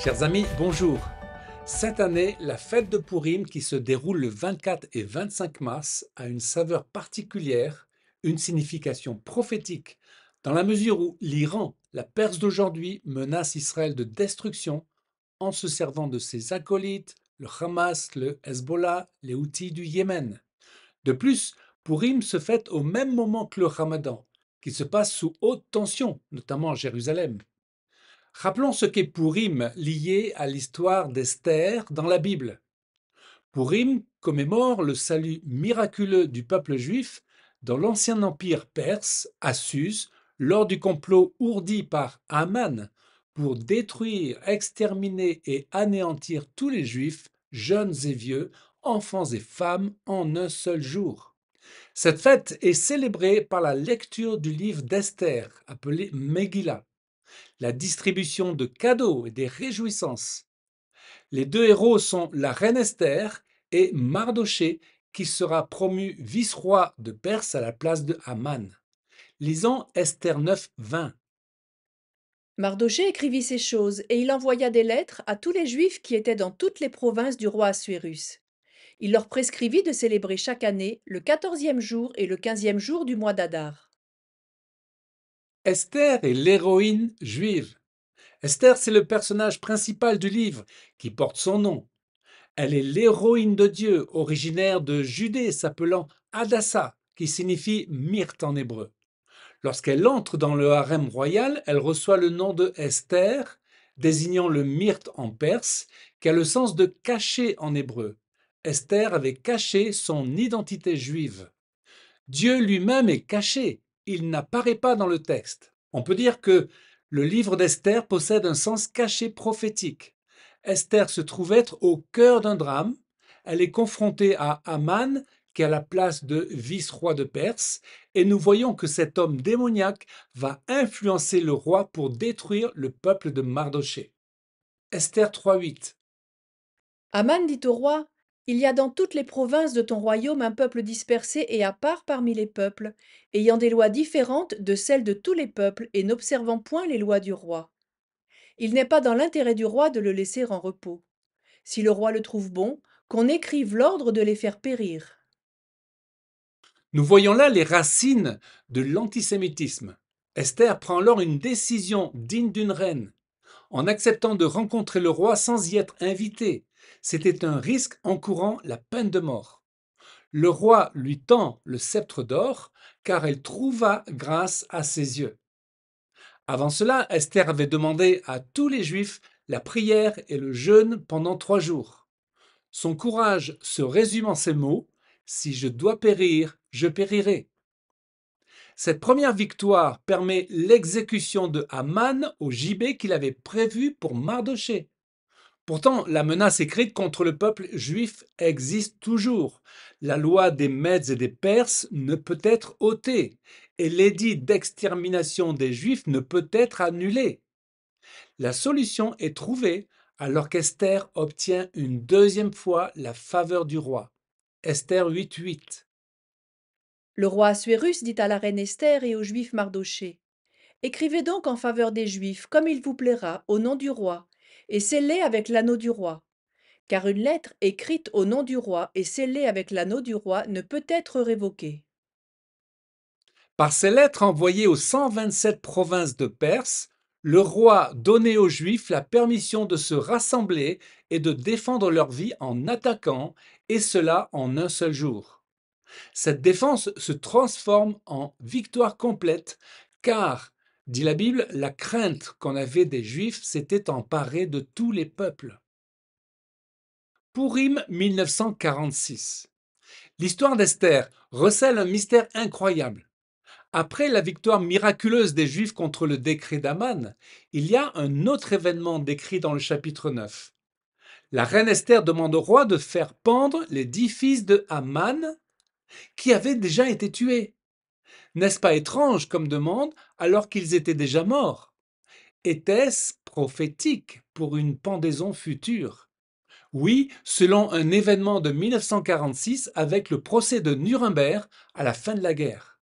Chers amis, bonjour. Cette année, la fête de Pourim qui se déroule le 24 et 25 mars a une saveur particulière, une signification prophétique, dans la mesure où l'Iran, la Perse d'aujourd'hui, menace Israël de destruction en se servant de ses acolytes, le Hamas, le Hezbollah, les Houthis du Yémen. De plus, Pourim se fête au même moment que le Ramadan, qui se passe sous haute tension, notamment à Jérusalem. Rappelons ce qu'est Pourim lié à l'histoire d'Esther dans la Bible. Pourim commémore le salut miraculeux du peuple juif dans l'ancien empire perse, Assus, lors du complot ourdi par Haman pour détruire, exterminer et anéantir tous les juifs, jeunes et vieux, enfants et femmes, en un seul jour. Cette fête est célébrée par la lecture du livre d'Esther, appelé Megillah, la distribution de cadeaux et des réjouissances. Les deux héros sont la reine Esther et Mardochée, qui sera promu vice-roi de Perse à la place de Haman. Lisons Esther 9, 20. Mardochée écrivit ces choses, et il envoya des lettres à tous les Juifs qui étaient dans toutes les provinces du roi Assuérus. Il leur prescrivit de célébrer chaque année le 14e jour et le 15e jour du mois d'Adar. Esther est l'héroïne juive. Esther, c'est le personnage principal du livre qui porte son nom. Elle est l'héroïne de Dieu, originaire de Judée, s'appelant Hadassah, qui signifie myrte en hébreu. Lorsqu'elle entre dans le harem royal, elle reçoit le nom de Esther, désignant le myrte en perse, qui a le sens de cacher en hébreu. Esther avait caché son identité juive. Dieu lui-même est caché, il n'apparaît pas dans le texte. On peut dire que le livre d'Esther possède un sens caché prophétique. Esther se trouve être au cœur d'un drame. Elle est confrontée à Haman, qui a la place de vice-roi de Perse, et nous voyons que cet homme démoniaque va influencer le roi pour détruire le peuple de Mardochée. Esther 3.8. Aman dit au roi: Il y a dans toutes les provinces de ton royaume un peuple dispersé et à part parmi les peuples, ayant des lois différentes de celles de tous les peuples et n'observant point les lois du roi. Il n'est pas dans l'intérêt du roi de le laisser en repos. Si le roi le trouve bon, qu'on écrive l'ordre de les faire périr. Nous voyons là les racines de l'antisémitisme. Esther prend alors une décision digne d'une reine, en acceptant de rencontrer le roi sans y être invitée. C'était un risque encourant la peine de mort. Le roi lui tend le sceptre d'or, car elle trouva grâce à ses yeux. Avant cela, Esther avait demandé à tous les Juifs la prière et le jeûne pendant 3 jours. Son courage se résume en ces mots: Si je dois périr, je périrai. Cette première victoire permet l'exécution de Haman au gibet qu'il avait prévu pour Mardochée. Pourtant, la menace écrite contre le peuple juif existe toujours. La loi des Mèdes et des Perses ne peut être ôtée, et l'édit d'extermination des Juifs ne peut être annulé. La solution est trouvée alors qu'Esther obtient une deuxième fois la faveur du roi. Esther 8.8. Le roi Assuérus dit à la reine Esther et au juif Mardochée: Écrivez donc en faveur des Juifs, comme il vous plaira, au nom du roi, et scellez avec l'anneau du roi. Car une lettre écrite au nom du roi et scellée avec l'anneau du roi ne peut être révoquée. Par ses lettres envoyées aux 127 provinces de Perse, le roi donnait aux Juifs la permission de se rassembler et de défendre leur vie en attaquant, et cela en un seul jour. Cette défense se transforme en victoire complète, car, dit la Bible, la crainte qu'on avait des Juifs s'était emparée de tous les peuples. Pourim 1946. L'histoire d'Esther recèle un mystère incroyable. Après la victoire miraculeuse des Juifs contre le décret d'Aman, il y a un autre événement décrit dans le chapitre 9. La reine Esther demande au roi de faire pendre les 10 fils de Haman qui avaient déjà été tués. N'est-ce pas étrange comme demande alors qu'ils étaient déjà morts? Était-ce prophétique pour une pendaison future? Oui, selon un événement de 1946 avec le procès de Nuremberg à la fin de la guerre.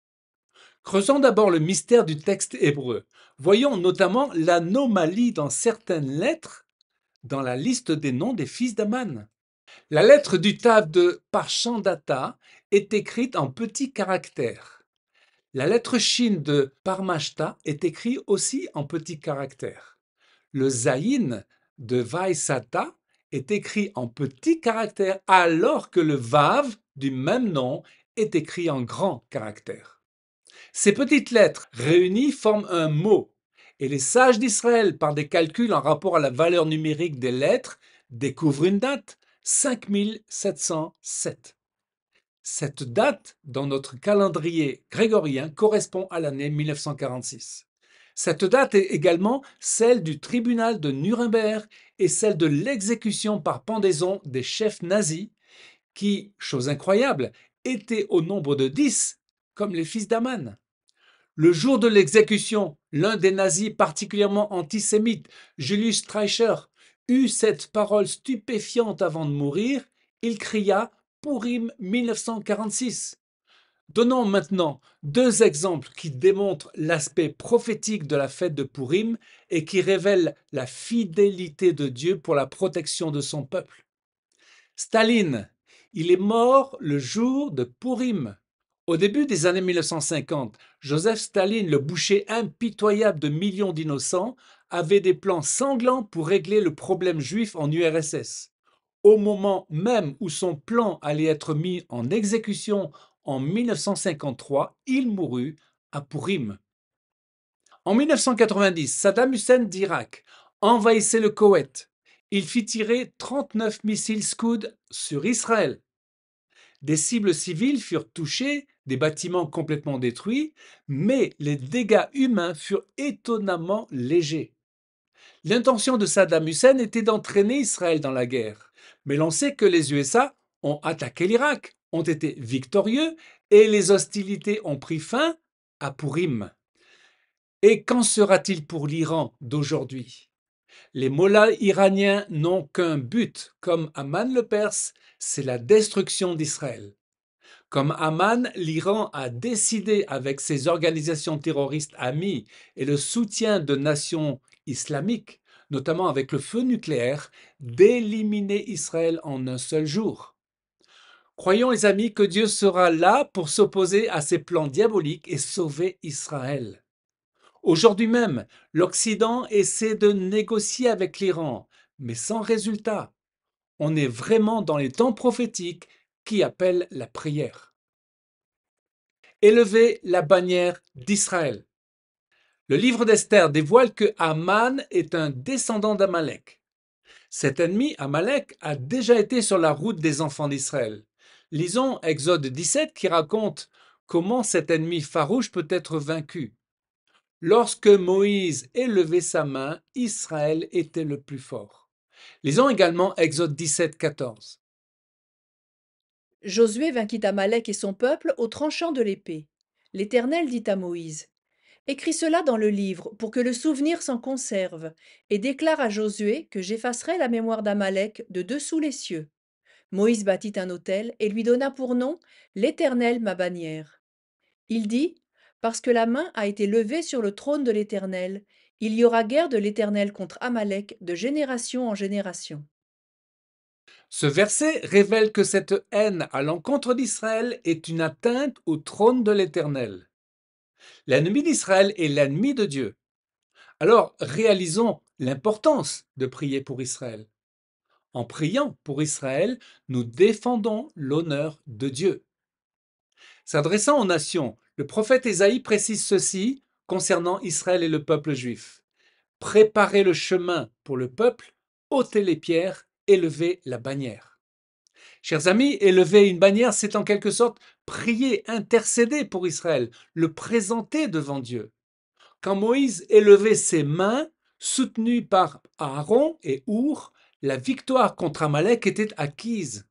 Creusons d'abord le mystère du texte hébreu. Voyons notamment l'anomalie dans certaines lettres dans la liste des noms des fils d'Aman. La lettre du Tav de Parshandata est écrite en petits caractères. La lettre Shin de Parmashta est écrite aussi en petits caractères. Le Zayin de Vaisata est écrit en petits caractères alors que le Vav du même nom est écrit en grands caractères. Ces petites lettres réunies forment un mot et les sages d'Israël, par des calculs en rapport à la valeur numérique des lettres, découvrent une date, 5707. Cette date, dans notre calendrier grégorien, correspond à l'année 1946. Cette date est également celle du tribunal de Nuremberg et celle de l'exécution par pendaison des chefs nazis qui, chose incroyable, étaient au nombre de 10, comme les fils d'Aman. Le jour de l'exécution, l'un des nazis particulièrement antisémites, Julius Streicher, eut cette parole stupéfiante avant de mourir. Il cria Purim 1946. Donnons maintenant deux exemples qui démontrent l'aspect prophétique de la fête de Purim et qui révèlent la fidélité de Dieu pour la protection de son peuple. Staline, il est mort le jour de Purim. Au début des années 1950, Joseph Staline, le boucher impitoyable de millions d'innocents, avait des plans sanglants pour régler le problème juif en URSS. Au moment même où son plan allait être mis en exécution en 1953, il mourut à Purim. En 1990, Saddam Hussein d'Irak envahissait le Koweït. Il fit tirer 39 missiles Scud sur Israël. Des cibles civiles furent touchées, des bâtiments complètement détruits, mais les dégâts humains furent étonnamment légers. L'intention de Saddam Hussein était d'entraîner Israël dans la guerre, mais l'on sait que les USA ont attaqué l'Irak, ont été victorieux et les hostilités ont pris fin à Purim. Et qu'en sera-t-il pour l'Iran d'aujourd'hui? Les mollahs iraniens n'ont qu'un but, comme Amman le Perse, c'est la destruction d'Israël. Comme Amman, l'Iran a décidé, avec ses organisations terroristes amies et le soutien de nations islamiques, notamment avec le feu nucléaire, d'éliminer Israël en un seul jour. Croyons, les amis, que Dieu sera là pour s'opposer à ces plans diaboliques et sauver Israël. Aujourd'hui même, l'Occident essaie de négocier avec l'Iran, mais sans résultat. On est vraiment dans les temps prophétiques qui appellent la prière. Élever la bannière d'Israël. Le livre d'Esther dévoile que Aman est un descendant d'Amalek. Cet ennemi, Amalek, a déjà été sur la route des enfants d'Israël. Lisons Exode 17 qui raconte comment cet ennemi farouche peut être vaincu. Lorsque Moïse élevait sa main, Israël était le plus fort. Lisons également Exode 17, 14. Josué vainquit Amalek et son peuple au tranchant de l'épée. L'Éternel dit à Moïse: Écris cela dans le livre pour que le souvenir s'en conserve, et déclare à Josué que j'effacerai la mémoire d'Amalek de dessous les cieux. Moïse bâtit un autel et lui donna pour nom l'Éternel ma bannière. Il dit: Parce que la main a été levée sur le trône de l'Éternel, il y aura guerre de l'Éternel contre Amalek de génération en génération. Ce verset révèle que cette haine à l'encontre d'Israël est une atteinte au trône de l'Éternel. L'ennemi d'Israël est l'ennemi de Dieu. Alors réalisons l'importance de prier pour Israël. En priant pour Israël, nous défendons l'honneur de Dieu. S'adressant aux nations, le prophète Ésaïe précise ceci concernant Israël et le peuple juif. Préparez le chemin pour le peuple, ôtez les pierres, élevez la bannière. Chers amis, élever une bannière, c'est en quelque sorte prier, intercéder pour Israël, le présenter devant Dieu. Quand Moïse élevait ses mains, soutenu par Aaron et Our, la victoire contre Amalek était acquise.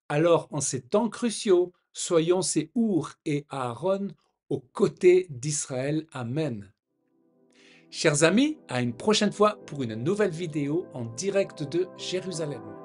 Alors, en ces temps cruciaux, soyons ces Our et Aaron aux côtés d'Israël. Amen. Chers amis, à une prochaine fois pour une nouvelle vidéo en direct de Jérusalem.